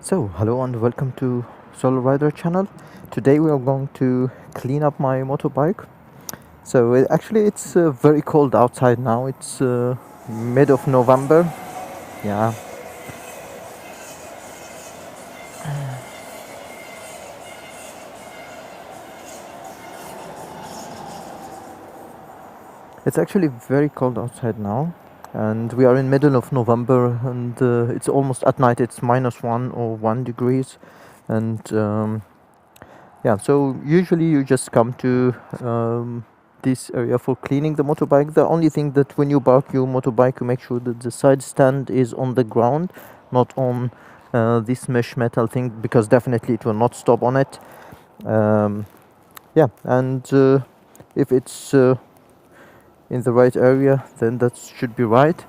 So, hello and welcome to Solo Rider channel. Today we are going to clean up my motorbike. So, it's very cold outside now. It's mid of November. Yeah, it's actually very cold outside now, and we are in middle of November, and it's almost at night. It's -1 or 1 degrees, and yeah. So usually you just come to this area for cleaning the motorbike. The only thing that when you park your motorbike, you make sure that the side stand is on the ground, not on this mesh metal thing, because definitely it will not stop on it. Yeah, and if it's in the right area, then that should be right.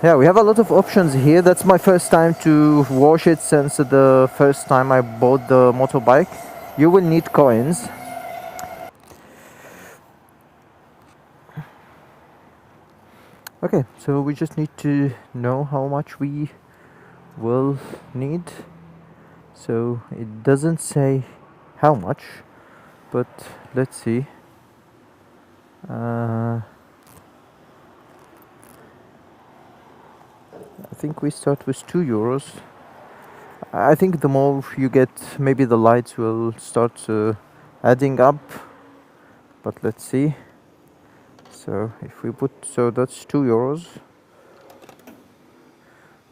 Yeah, we have a lot of options here. That's my first time to wash it since the first time I bought the motorbike. You will need coins. Okay, so we just need to know how much we will need. So it doesn't say how much, but let's see. I think we start with €2. I think the more you get, maybe the lights will start adding up, but let's see. So if we put, so that's €2.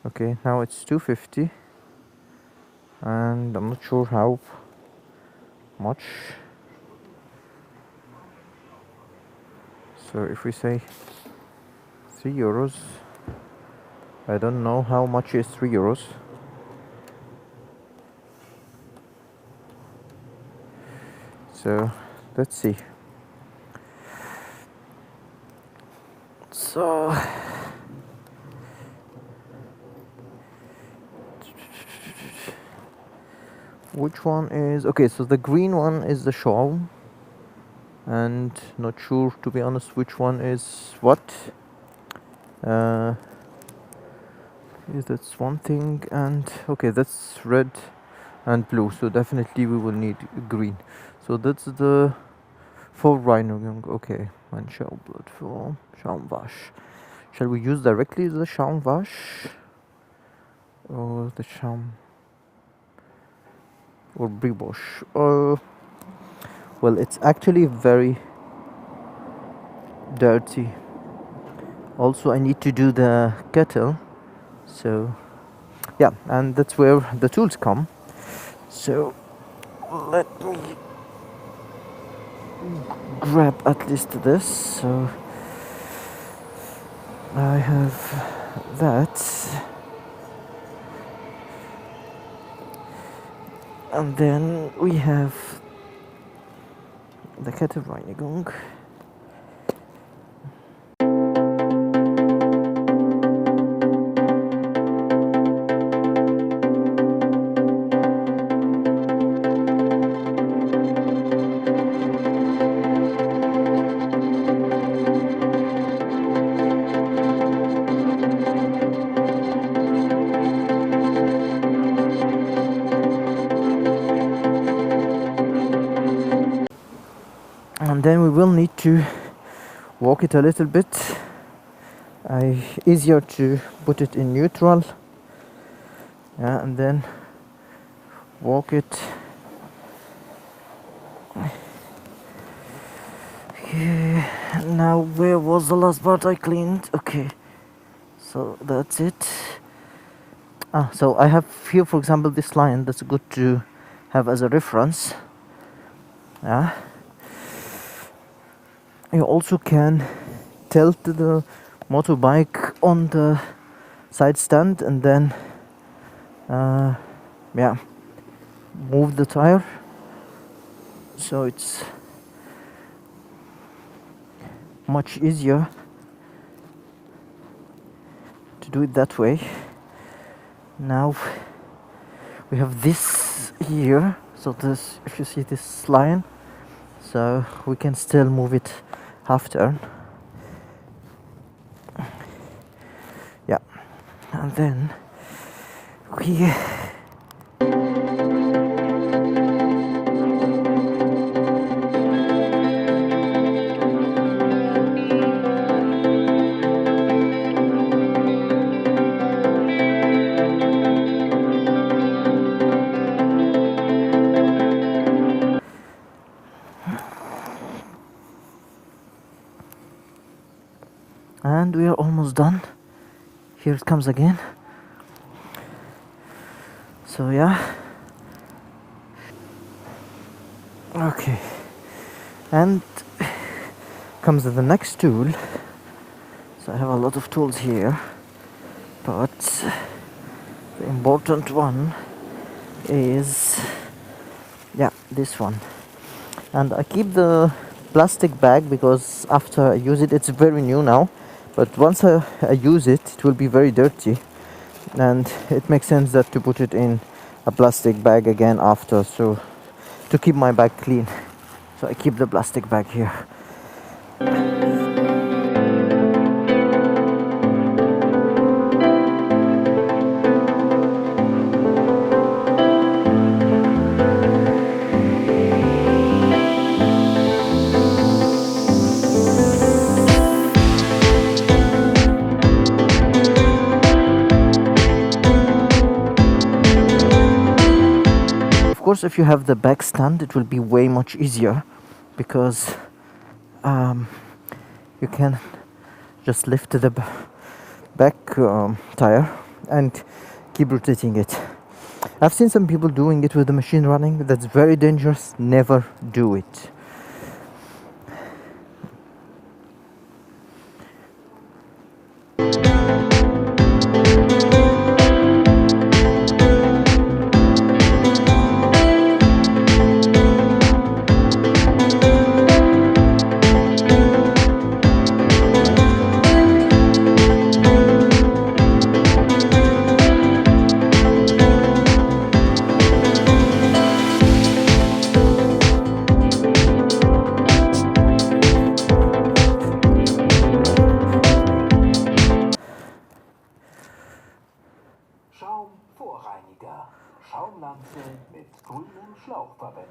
Okay, now it's 250, and I'm not sure how much. So if we say €3, I don't know how much is €3. So let's see. So which one is okay? So the green one is the shawl, and not sure, to be honest, which one is what. That's one thing, and okay, that's red and blue, so definitely we will need green. So that's the for Reinigung. Okay, and Schaumblad for Schaumwasch. Shall we use directly the Schaumwasch or the Schaum or Bribosch? Well, it's actually very dirty. Also, I need to do the kettle, so yeah, and that's where the tools come. So let me grab at least this. So I have that, and then we have the Kettenreinigung. And then we will need to walk it a little bit. Easier to put it in neutral, yeah, and then walk it. Okay, now where was the last part I cleaned? Okay, so that's it. So I have here, for example, this line. That's good to have as a reference. Yeah. You also can tilt the motorbike on the side stand and then yeah, move the tire, so it's much easier to do it that way. Now we have this here, so this, if you see this line, so we can still move it half turn. Yeah, and then Okay. And we are almost done. Here it comes again. So yeah. Okay. And comes the next tool. So I have a lot of tools here, but the important one is, yeah, this one. And I keep the plastic bag because after I use it, it's very new now, but once I use it, it will be very dirty, and it makes sense that to put it in a plastic bag again after, so to keep my bag clean. So I keep the plastic bag here. Of course, if you have the back stand, it will be way much easier because you can just lift the back tire and keep rotating it. I've seen some people doing it with the machine running. That's very dangerous. Never do it. Schaumvorreiniger. Schaumlanze mit grünem Schlauch verwenden.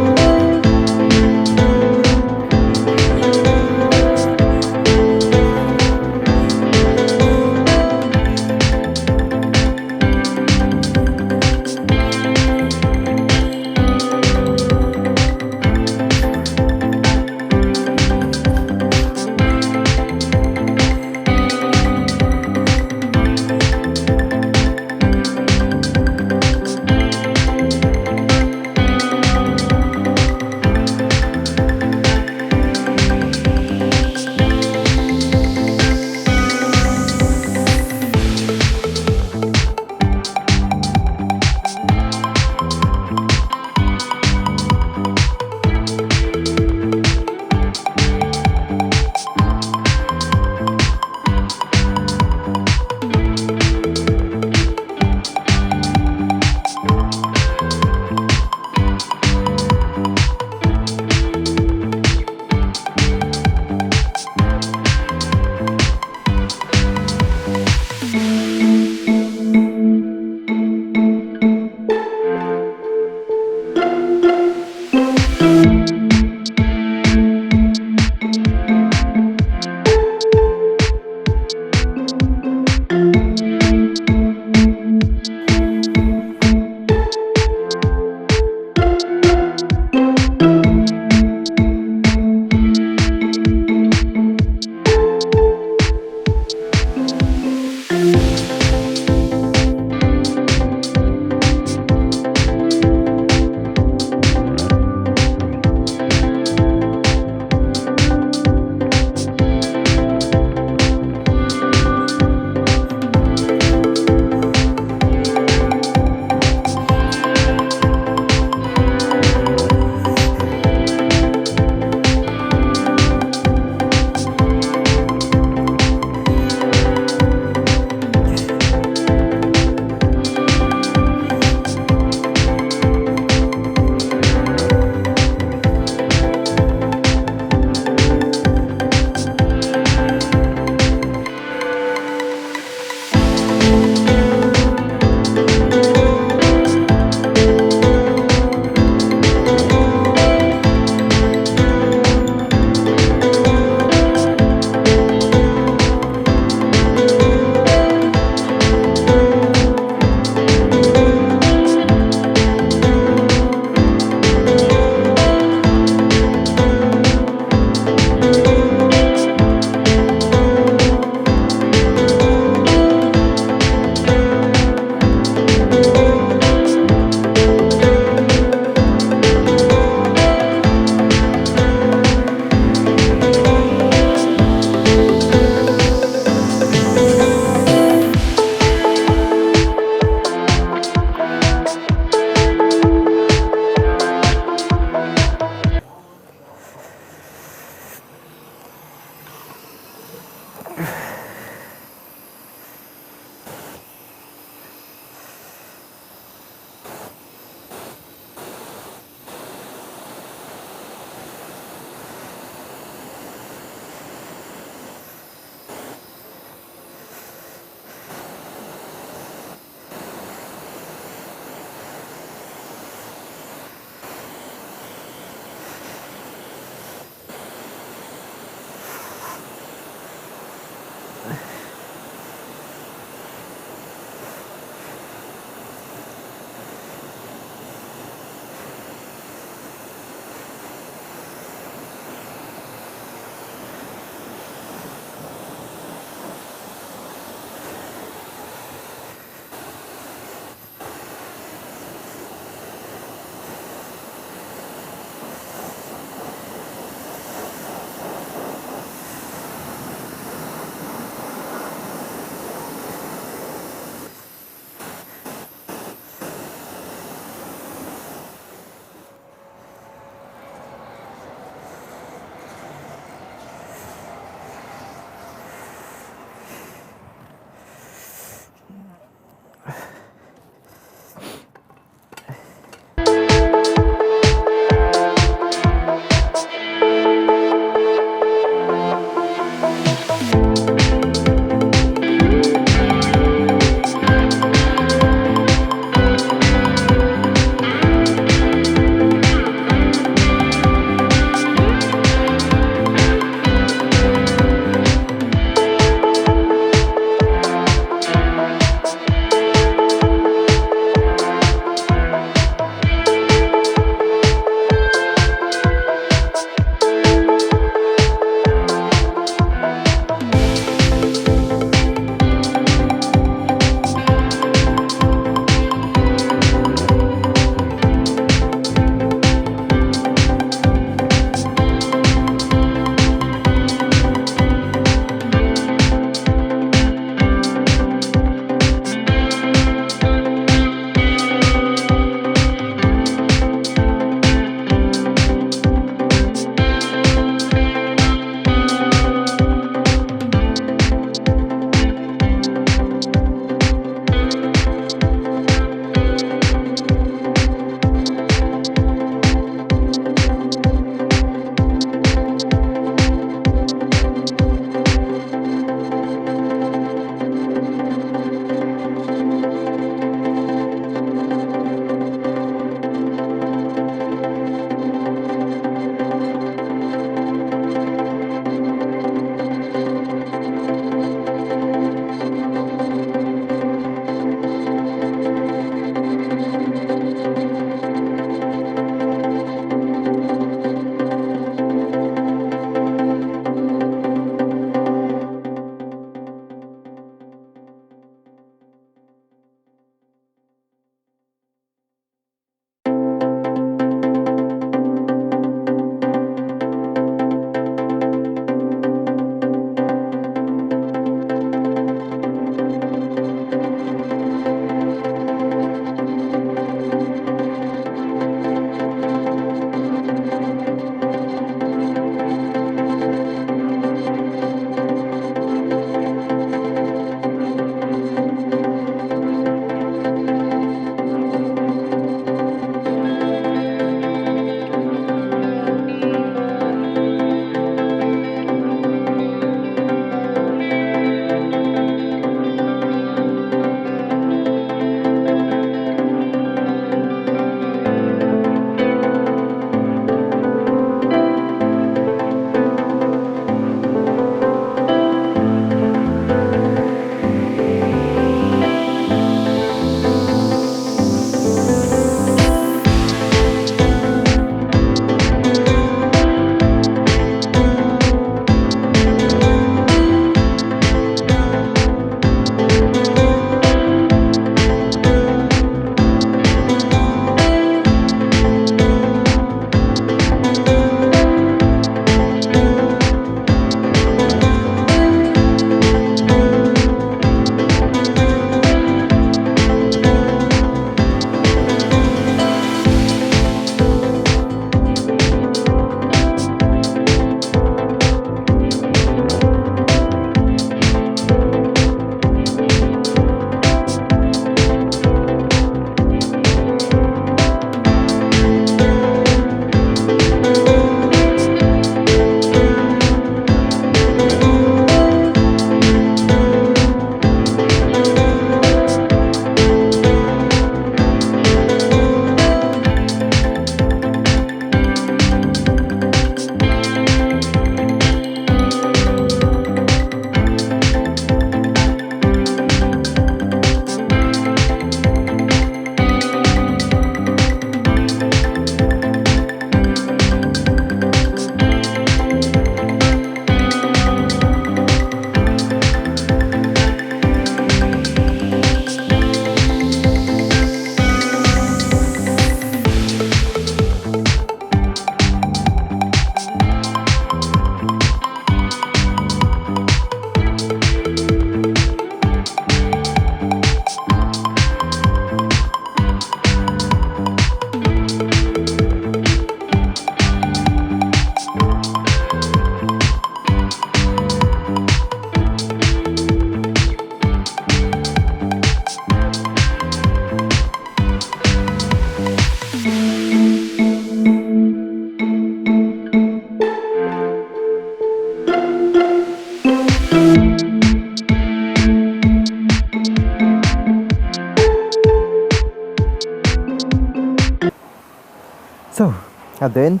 So at the end,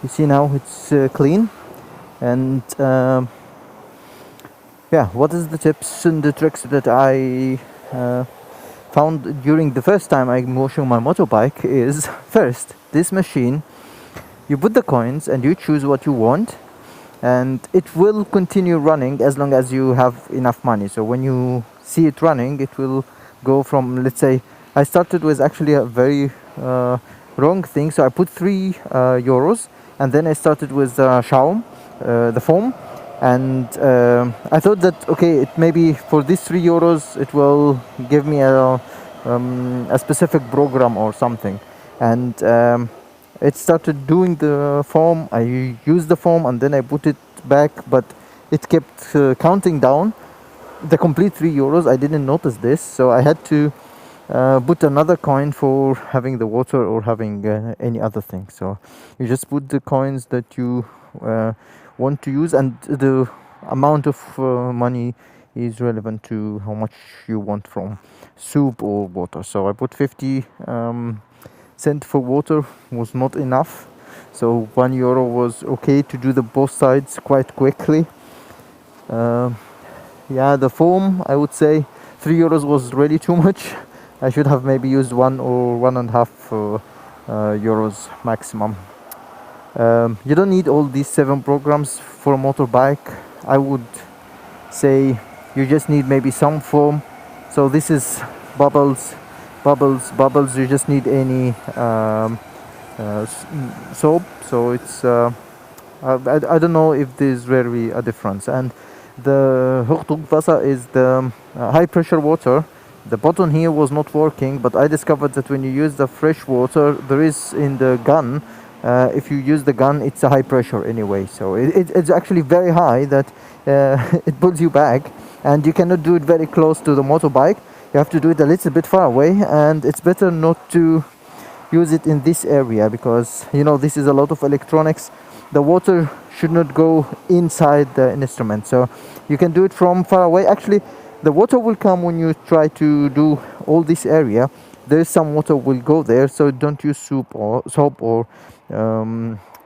you see now it's clean. And yeah, what is the tips and the tricks that I found during the first time I'm washing my motorbike is first, this machine, you put the coins and you choose what you want, and it will continue running as long as you have enough money. So when you see it running, it will go from, let's say, I started with actually a very wrong thing. So I put 3 euros, and then I started with Schaum, the foam, and I thought that okay, it maybe for these 3 euros it will give me a specific program or something, and it started doing the foam. I used the foam and then I put it back, but it kept counting down the complete 3 euros. I didn't notice this, so I had to put another coin for having the water or having any other thing. So you just put the coins that you want to use, and the amount of money is relevant to how much you want from soup or water. So I put 50 cent for water, was not enough, so 1 euro was okay to do the both sides quite quickly. Yeah, the foam, I would say 3 euros was really too much. I should have maybe used 1 or 1.5 euros maximum. You don't need all these 7 programs for a motorbike. I would say you just need maybe some foam. So this is bubbles, bubbles. You just need any soap. So it's I don't know if there's really a difference. And the Hochdruckwasser is the high pressure water. The button here was not working, but I discovered that when you use the fresh water, there is in the gun, if you use the gun, it's a high pressure anyway. So it's actually very high that it pulls you back, and you cannot do it very close to the motorbike. You have to do it a little bit far away, and it's better not to use it in this area because you know this is a lot of electronics. The water should not go inside the instrument, so you can do it from far away. Actually, the water will come when you try to do all this area. There is some water will go there, so don't use soap or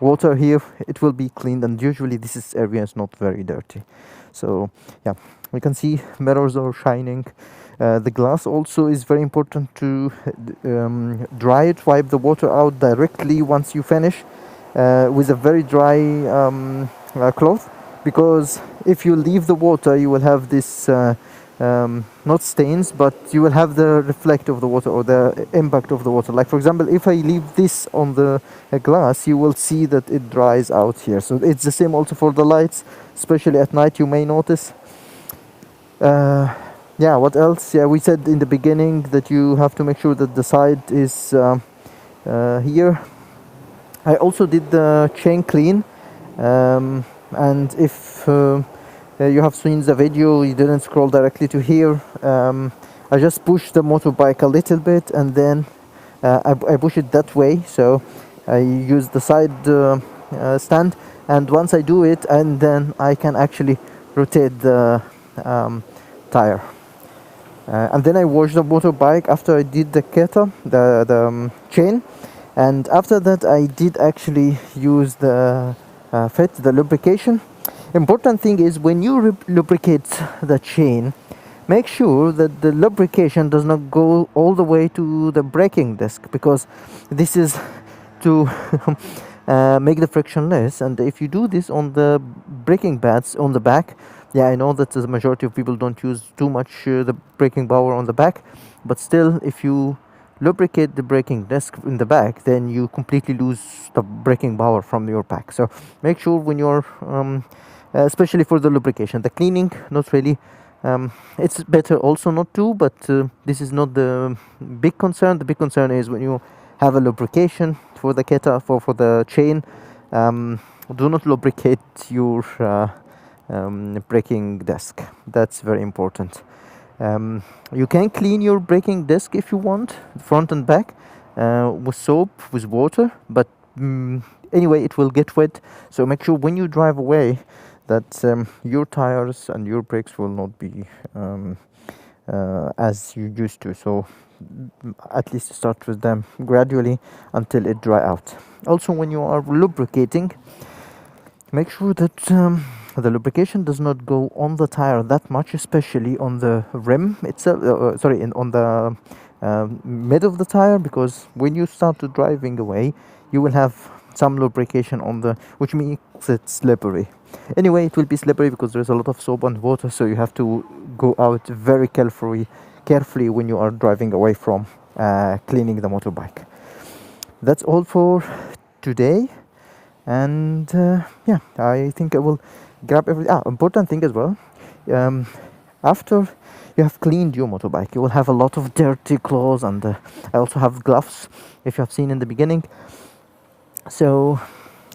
water here. It will be cleaned, and usually this area is not very dirty. So yeah, we can see mirrors are shining. The glass also is very important to dry it, wipe the water out directly once you finish with a very dry cloth, because if you leave the water you will have this not stains, but you will have the reflect of the water or the impact of the water. Like for example, if I leave this on the glass, you will see that it dries out here. So it's the same also for the lights, especially at night, you may notice. Yeah, what else? Yeah, we said in the beginning that you have to make sure that the side is here. I also did the chain clean, and if you have seen the video, you didn't scroll directly to here. I just push the motorbike a little bit, and then I push it that way. So I use the side stand, and once I do it, and then I can actually rotate the tire. And then I washed the motorbike after I did the keta, the chain, and after that I did actually use the fit, the lubrication. Important thing is when you lubricate the chain, make sure that the lubrication does not go all the way to the braking disc, because this is to make the friction less. And if you do this on the braking pads on the back, yeah, I know that the majority of people don't use too much the braking power on the back, but still, if you lubricate the braking disc in the back, then you completely lose the braking power from your pack. So make sure when you're especially for the lubrication, the cleaning, not really. It's better also not to, but this is not the big concern. The big concern is when you have a lubrication for the keta, for the chain, do not lubricate your braking disc. That's very important. You can clean your braking disc if you want, front and back, with soap, with water, but anyway, it will get wet. So make sure when you drive away that your tires and your brakes will not be as you used to. So at least start with them gradually until it dry out. Also, when you are lubricating, make sure that the lubrication does not go on the tire that much, especially on the rim itself. On the mid of the tire, because when you start to driving away, you will have some lubrication on the, which makes it slippery. Anyway, it will be slippery because there's a lot of soap and water, so you have to go out very carefully when you are driving away from cleaning the motorbike. That's all for today, and yeah, I think I will grab important thing as well. um, After you have cleaned your motorbike, you will have a lot of dirty clothes, and I also have gloves, if you have seen in the beginning. So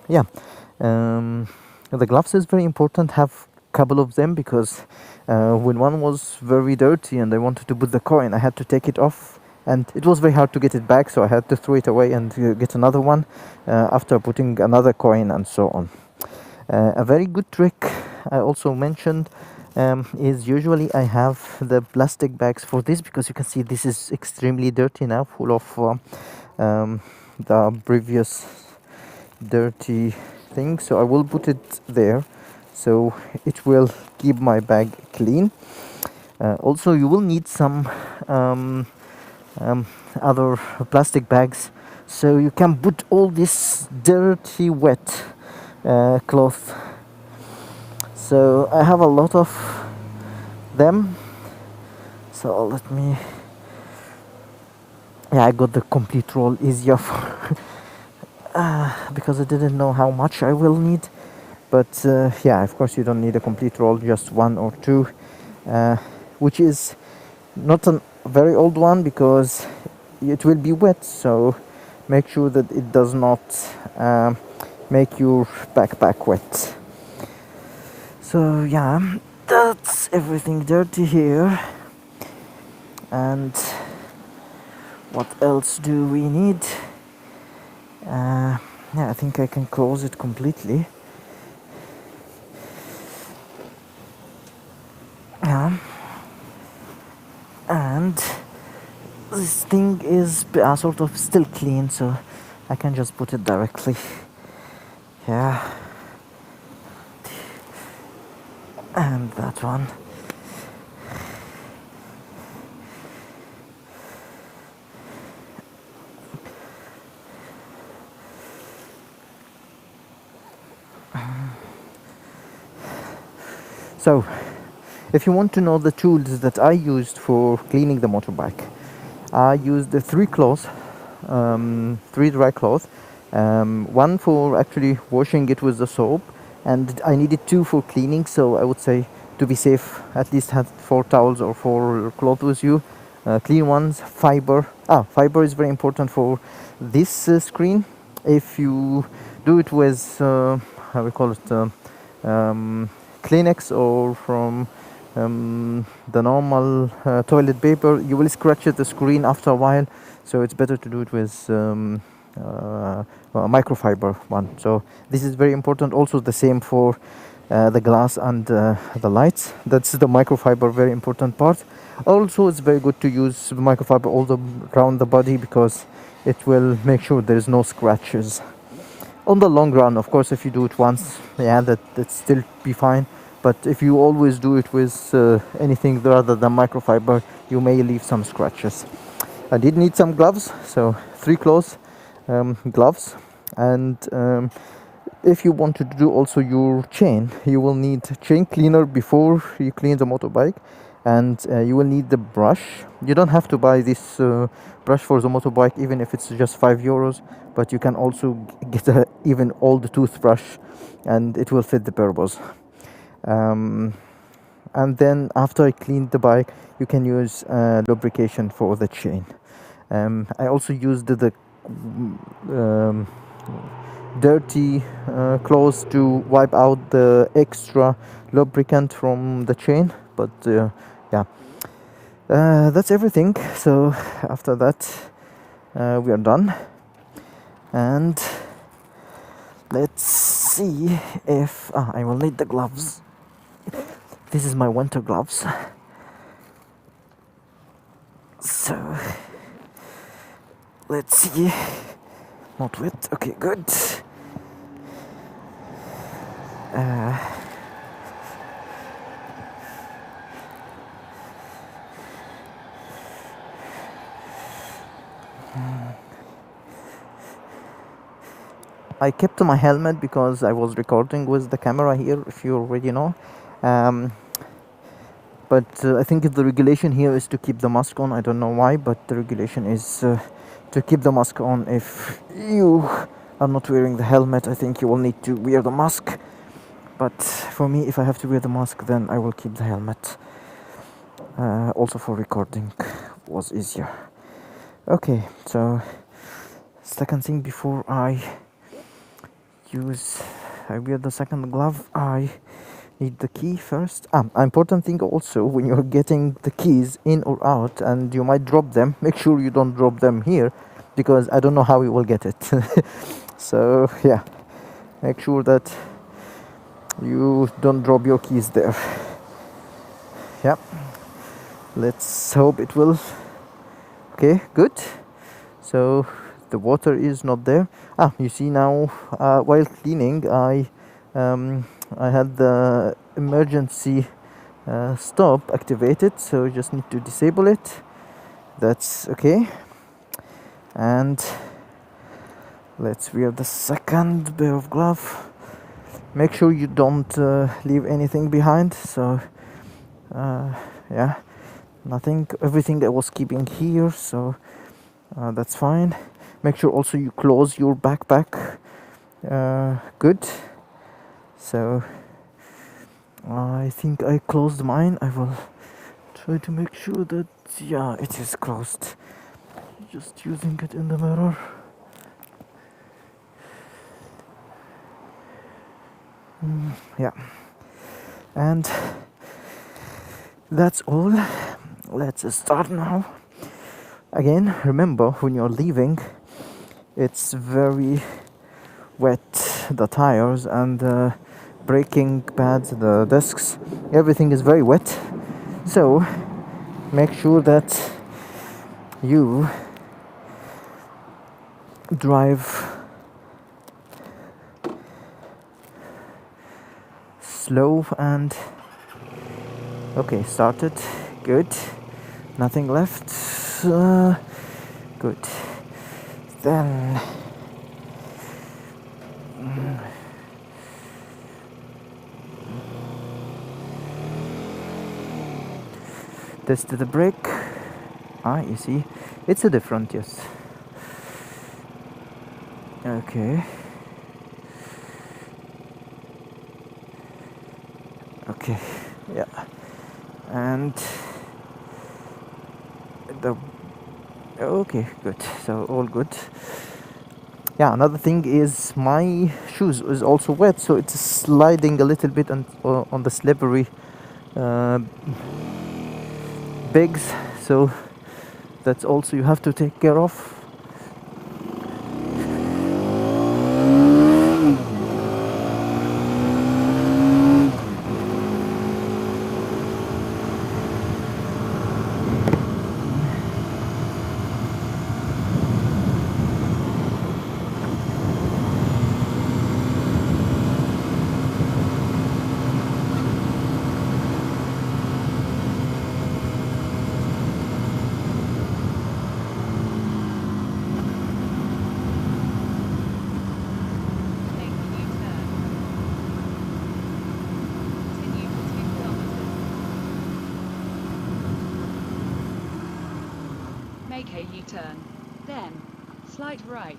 yeah, the gloves is very important. Have couple of them, because when one was very dirty and I wanted to put the coin, I had to take it off, and it was very hard to get it back, so I had to throw it away and get another one after putting another coin, and so on. A very good trick I also mentioned is, usually I have the plastic bags for this, because you can see this is extremely dirty now, full of the previous dirty thing. So I will put it there, so it will keep my bag clean. Also, you will need some other plastic bags, so you can put all this dirty wet cloth. So I have a lot of them, so let me, yeah, I got the complete roll easier for because I didn't know how much I will need. But yeah, of course you don't need a complete roll, just one or two, which is not a very old one, because it will be wet, so make sure that it does not make your backpack wet. So yeah, that's everything dirty here. And what else do we need? Yeah, I think I can close it completely. Yeah. And this thing is sort of still clean, so I can just put it directly. Yeah. And that one. So, if you want to know the tools that I used for cleaning the motorbike, I used the three dry cloths, one for actually washing it with the soap, and I needed two for cleaning. So I would say, to be safe, at least have 4 towels or 4 cloths with you, clean ones. Fiber is very important for this screen. If you do it with how we call it, Kleenex, or from the normal toilet paper, you will scratch the screen after a while, so it's better to do it with a microfiber one. So this is very important. Also the same for the glass and the lights. That's the microfiber, very important part. Also, it's very good to use microfiber all around the body, because it will make sure there is no scratches. On the long run, of course, if you do it once, yeah, that still be fine. But if you always do it with anything rather than microfiber, you may leave some scratches. I did need some gloves, so 3 gloves. And if you want to do also your chain, you will need chain cleaner before you clean the motorbike, and you will need the brush. You don't have to buy this brush for the motorbike, even if it's just €5, but you can also get a even old toothbrush, and it will fit the purpose. And then after I cleaned the bike, you can use lubrication for the chain. I also used the dirty clothes to wipe out the extra lubricant from the chain. But yeah, that's everything. So after that, we are done, and let's see if I will need the gloves. This is my winter gloves. So Let's see. Not wet. Okay, good. I kept my helmet because I was recording with the camera here, if you already know. Um, but I think the regulation here is to keep the mask on. I don't know why, but the regulation is to keep the mask on. If you are not wearing the helmet, I think you will need to wear the mask. But for me, if I have to wear the mask, then I will keep the helmet. Also for recording was easier. Okay, so second thing before I wear the second glove, I need the key first. Important thing also, when you're getting the keys in or out and you might drop them, make sure you don't drop them here, because I don't know how you will get it. So yeah, make sure that you don't drop your keys there. Yeah, let's hope it will. Okay, good. So the water is not there. You see now, while cleaning, I had the emergency stop activated, so you just need to disable it. That's okay. And let's wear the second pair of glove. Make sure you don't leave anything behind. So yeah, nothing, everything I was keeping here, so that's fine. Make sure also you close your backpack good. So I think I closed mine. I will try to make sure that, yeah, it is closed. Just using it in the mirror. Yeah, and that's all. Let's start now. Again, remember, when you're leaving, it's very wet, the tires and the braking pads, the discs, everything is very wet. So make sure that you drive slow and okay, started. Good. Nothing left. Good. Then test the brake. You see, it's a different, yes. Okay. Okay. Yeah. And the okay, good. So all good. Yeah, another thing is my shoes is also wet, so it's sliding a little bit on the slippery bigs. So that's also you have to take care of. Make a U-turn, then slight right.